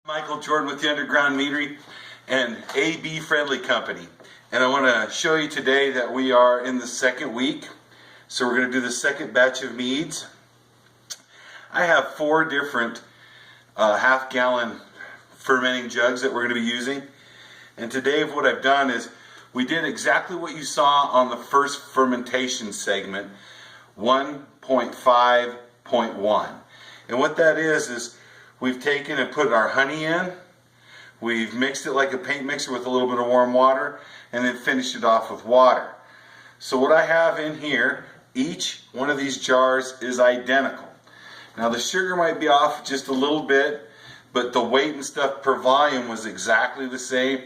Michael Jordan with the Underground Meadery and AB Friendly Company, and I want to show you today that we are in the second week. So we're going to do the second batch of meads. I have 4 different half-gallon fermenting jugs that we're going to be using, and today what I've done is we did exactly what you saw on the first fermentation segment, 1.5.1, and what that is we've taken and put our honey in, we've mixed it like a paint mixer with a little bit of warm water, and then finished it off with water. So what I have in here, each one of these jars is identical. Now the sugar might be off just a little bit, but the weight and stuff per volume was exactly the same.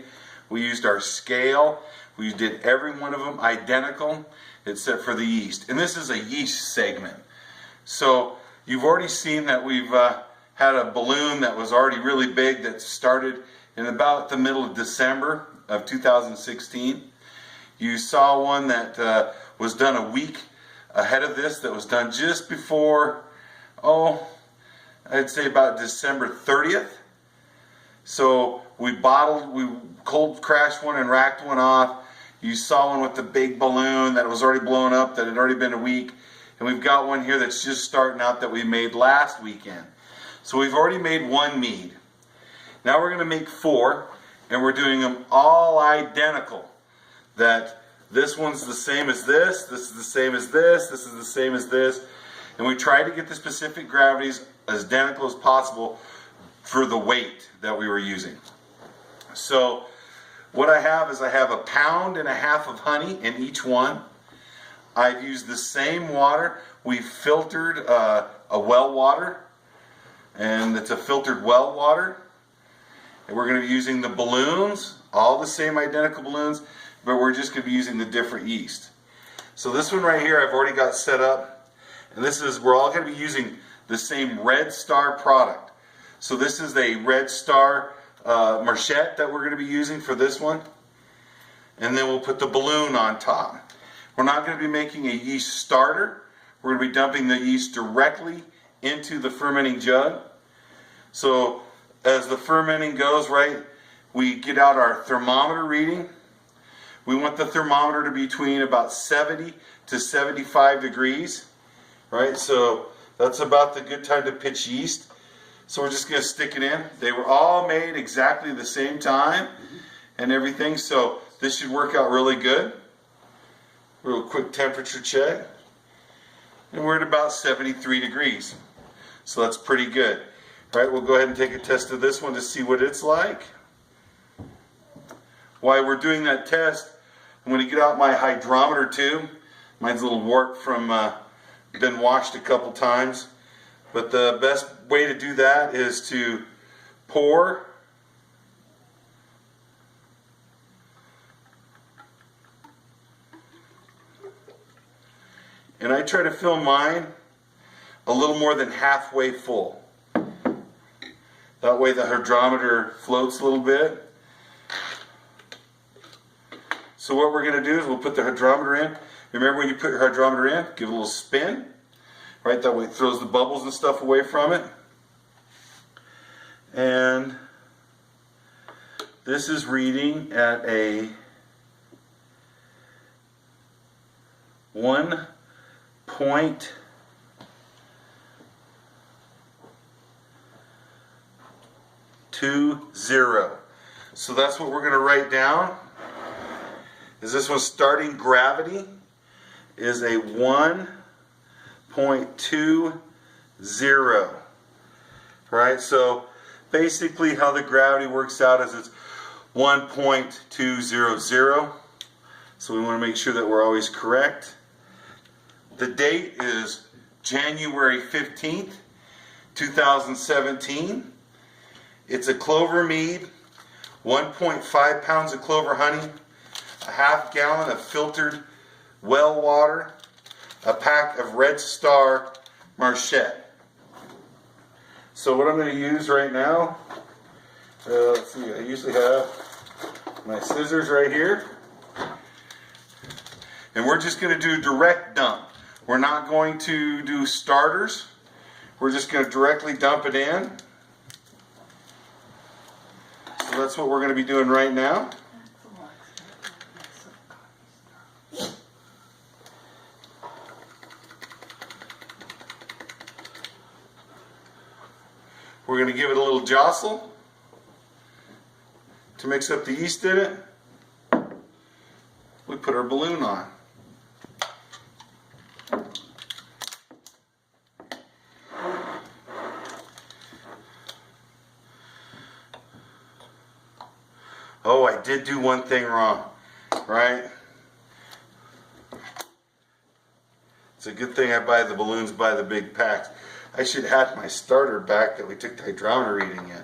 We used our scale, we did every one of them identical except for the yeast. And this is a yeast segment. So you've already seen that we've had a balloon that was already really big that started in about the middle of December of 2016. You saw one that was done a week ahead of this, that was done just before, I'd say about December 30th. So we cold crashed one and racked one off. You saw one with the big balloon that was already blown up, that had already been a week. And we've got one here that's just starting out that we made last weekend. So we've already made 1 mead. Now we're going to make 4, and we're doing them all identical. That this one's the same as this is the same as this is the same as this. And we tried to get the specific gravities as identical as possible for the weight that we were using. So what I have is I have 1.5 pounds of honey in each one. I've used the same water. We've filtered a well water, and it's a filtered well water. And we're going to be using the balloons, all the same identical balloons, but we're just going to be using the different yeast. So this one right here I've already got set up, and we're all going to be using the same Red Star product. So this is a Red Star marchette that we're going to be using for this one, and then we'll put the balloon on top. We're not going to be making a yeast starter. We're going to be dumping the yeast directly into the fermenting jug. So as the fermenting goes, right, we get out our thermometer reading. We want the thermometer to be between about 70 to 75 degrees, right? So that's about the good time to pitch yeast. So we're just going to stick it in. They were all made exactly the same time and everything, so this should work out really good. Real quick temperature check. And we're at about 73 degrees. So that's pretty good. All right, we'll go ahead and take a test of this one to see what it's like. While we're doing that test, I'm going to get out my hydrometer tube. Mine's a little warped from been washed a couple times. But the best way to do that is to pour and I try to fill mine a little more than halfway full. That way the hydrometer floats a little bit. So what we're going to do is we'll put the hydrometer in. Remember, when you put your hydrometer in, give it a little spin. Right, that way it throws the bubbles and stuff away from it. And this is reading at a 1.20. So that's what we're going to write down. Is this one starting gravity is a 1.20. Right, so basically how the gravity works out is it's 1.200. So we want to make sure that we're always correct. The date is January 15th, 2017. It's a clover mead, 1.5 pounds of clover honey, a half gallon of filtered well water, a pack of Red Star marchette. So what I'm going to use right now, let's see, I usually have my scissors right here. And we're just going to do direct dump. We're not going to do starters. We're just going to directly dump it in. that's what we're going to be doing right now. We're going to give it a little jostle to mix up the yeast in it. We put our balloon on. Oh, I did do one thing wrong, right? It's a good thing I buy the balloons by the big packs. I should have had my starter back that we took the hydrometer reading in.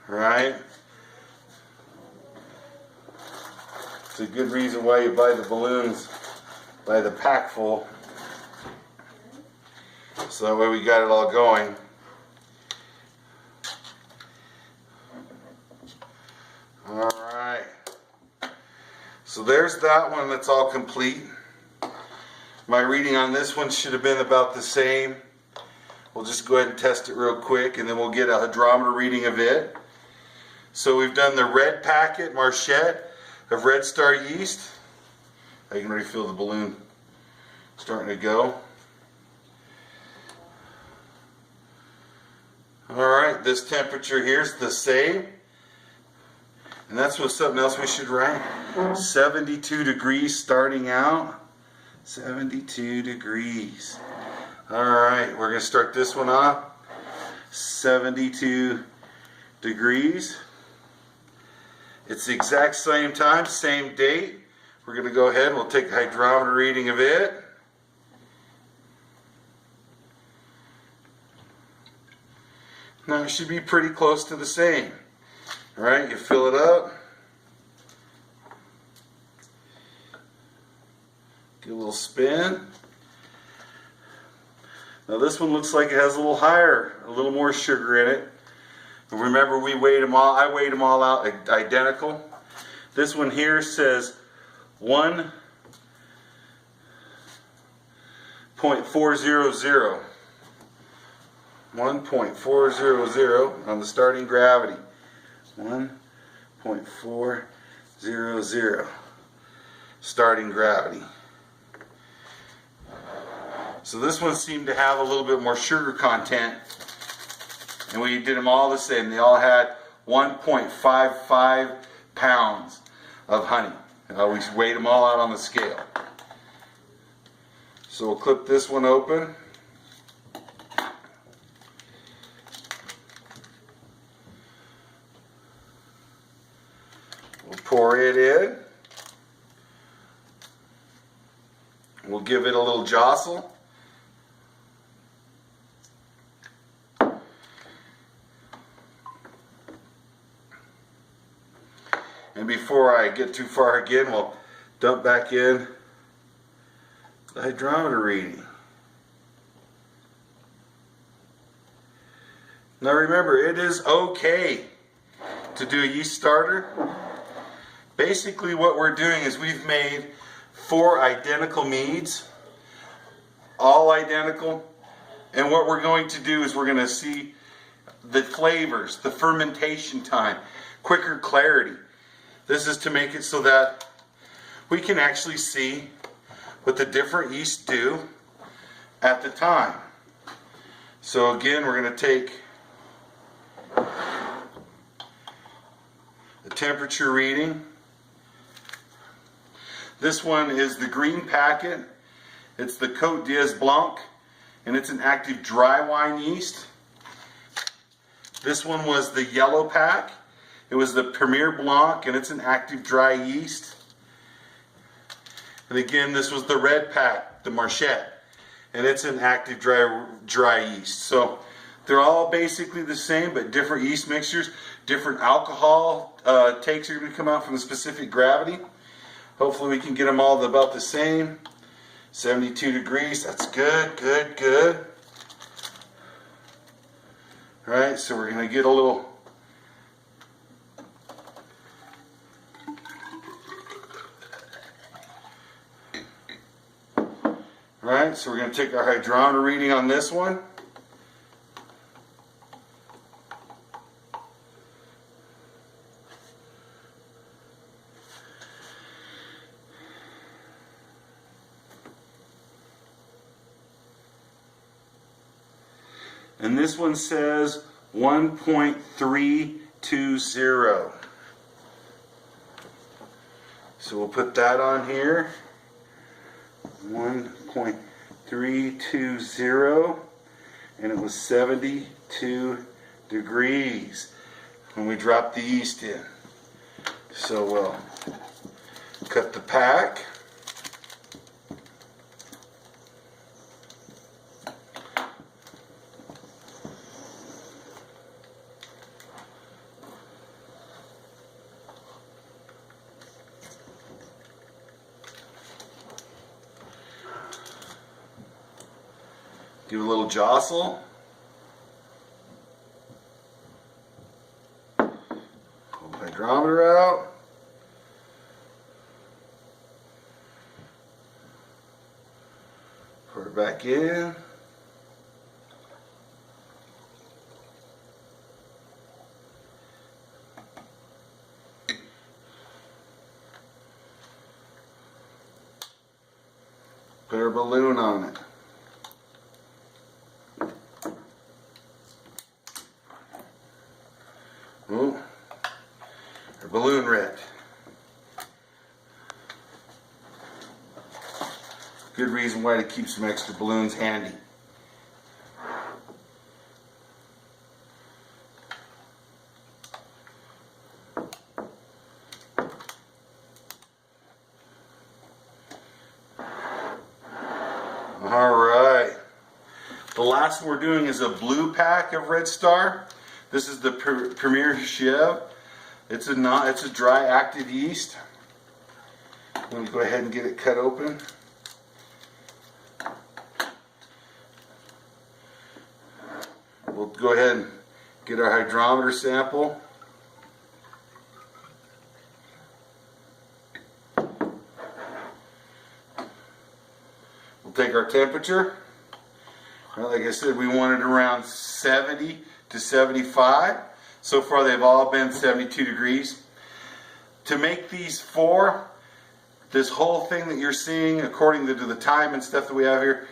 Right? It's a good reason why you buy the balloons by the pack full. So that way we got it all going. Alright. So there's that one that's all complete. My reading on this one should have been about the same. We'll just go ahead and test it real quick and then we'll get a hydrometer reading of it. So we've done the red packet, Marchette, of Red Star yeast. I can already feel the balloon starting to go. Alright, this temperature here is the same. And that's what something else we should write. 72 degrees starting out. 72 degrees. Alright, we're going to start this one off. 72 degrees. It's the exact same time, same date. We're going to go ahead and we'll take the hydrometer reading of it. Now it should be pretty close to the same. Alright, you fill it up. Give a little spin. Now this one looks like it has a little higher, a little more sugar in it. And remember we weighed them all, I weighed them all out identical. This one here says 1.400. 1.400 on the starting gravity. 1.400 starting gravity. So this one seemed to have a little bit more sugar content, and we did them all the same. They all had 1.55 pounds of honey. We weighed them all out on the scale. So we'll clip this one open. We'll pour it in. We'll give it a little jostle. And before I get too far again, we'll dump back in the hydrometer reading. Now remember, it is okay to do a yeast starter. Basically what we're doing is we've made 4 identical meads, all identical, and what we're going to do is we're going to see the flavors, the fermentation time, quicker clarity. This is to make it so that we can actually see what the different yeasts do at the time. So again, we're going to take the temperature reading. This one is the green packet. It's the Côte d'Ivoire Blanc, and it's an active dry wine yeast. This one was the yellow pack. It was the Premier Blanc, and it's an active dry yeast. And again, this was the red pack, the Marchette, and it's an active dry yeast. So they're all basically the same, but different yeast mixtures, different alcohol takes are going to come out from the specific gravity. Hopefully we can get them all about the same. 72 degrees, that's good, good, good. All right, so we're going to get a little Alright, so we're going to take our hydrometer reading on this one. And this one says 1.320. So we'll put that on here. 1.320, and it was 72 degrees when we dropped the yeast in. So we'll cut the pack. Give it a little jostle. Pull the hydrometer out. Put it back in. Put our balloon on it. Oh, our balloon red. Good reason why to keep some extra balloons handy. Alright. The last one we're doing is a blue pack of Red Star. This is the Premier Chev. It's a dry active yeast. I'm going to go ahead and get it cut open. We'll go ahead and get our hydrometer sample. We'll take our temperature. Well, like I said, we want it around 70 to 75. So far they've all been 72 degrees. To make these four, this whole thing that you're seeing according to the time and stuff that we have here,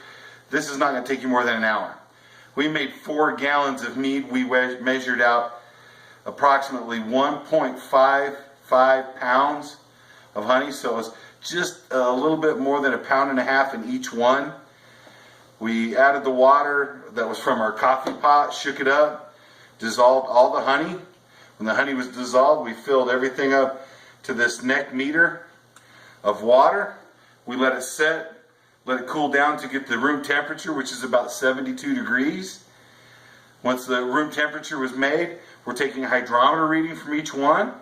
this is not going to take you more than an hour. We made 4 gallons of mead. We measured out approximately 1.55 pounds of honey, so it's just a little bit more than 1.5 pounds in each one. We added the water that was from our coffee pot, shook it up, dissolved all the honey. When the honey was dissolved, we filled everything up to this neck meter of water. We let it set, let it cool down to get the room temperature, which is about 72 degrees. Once the room temperature was made, we're taking a hydrometer reading from each one,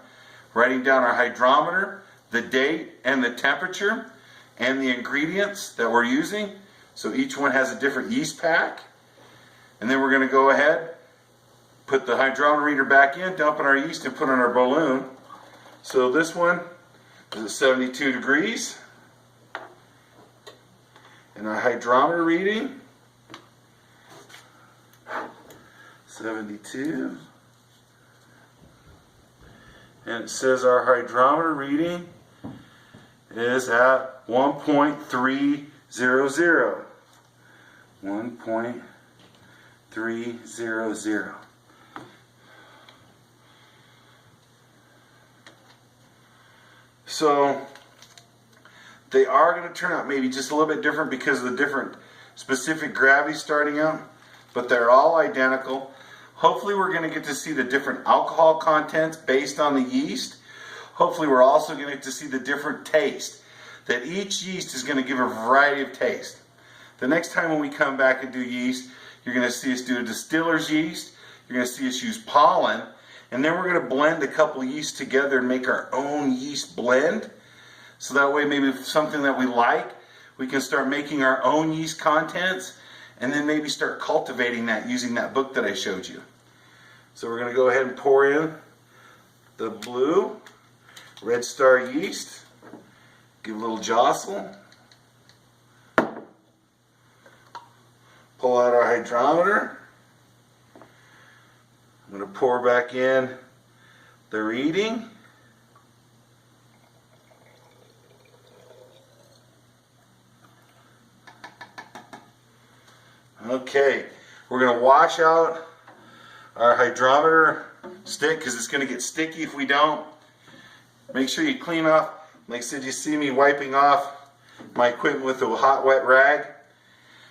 writing down our hydrometer, the date and the temperature, and the ingredients that we're using. So each one has a different yeast pack. And then we're going to go ahead, put the hydrometer reader back in, dump in our yeast, and put on our balloon. So this one is at 72 degrees. And our hydrometer reading, 72. And it says our hydrometer reading is at 1.300. 1.300. So they are going to turn out maybe just a little bit different because of the different specific gravity starting out, but they're all identical. Hopefully we're going to get to see the different alcohol contents based on the yeast. Hopefully we're also going to get to see the different taste. That each yeast is going to give a variety of taste. The next time when we come back and do yeast, you're going to see us do a distiller's yeast. You're going to see us use pollen. And then we're going to blend a couple yeasts together and make our own yeast blend. So that way maybe something that we like, we can start making our own yeast contents and then maybe start cultivating that using that book that I showed you. So we're going to go ahead and pour in the blue Red Star yeast. Give a little jostle. pull out our hydrometer. I'm going to pour back in the reading. Okay, we're going to wash out our hydrometer stick because it's going to get sticky if we don't. Make sure you clean off, like I said, you see me wiping off my equipment with a hot wet rag.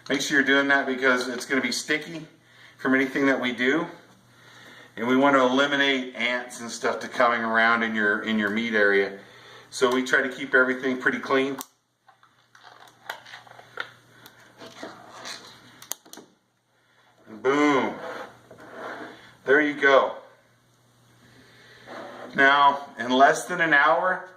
Make sure you're doing that because it's going to be sticky from anything that we do. And we want to eliminate ants and stuff to coming around in your meat area. So we try to keep everything pretty clean. Boom. There you go. Now, in less than an hour,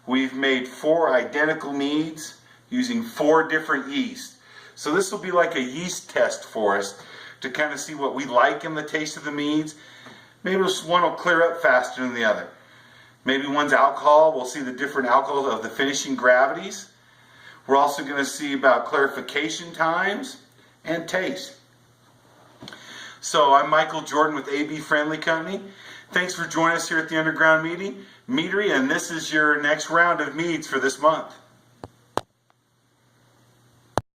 we've made 4 identical meads using 4 different yeasts. So this will be like a yeast test for us to kind of see what we like in the taste of the meads. Maybe one will clear up faster than the other. Maybe one's alcohol, we'll see the different alcohol of the finishing gravities. We're also going to see about clarification times and taste. So I'm Michael Jordan with AB Friendly Company. Thanks for joining us here at the Underground Meadery, and this is your next round of meads for this month.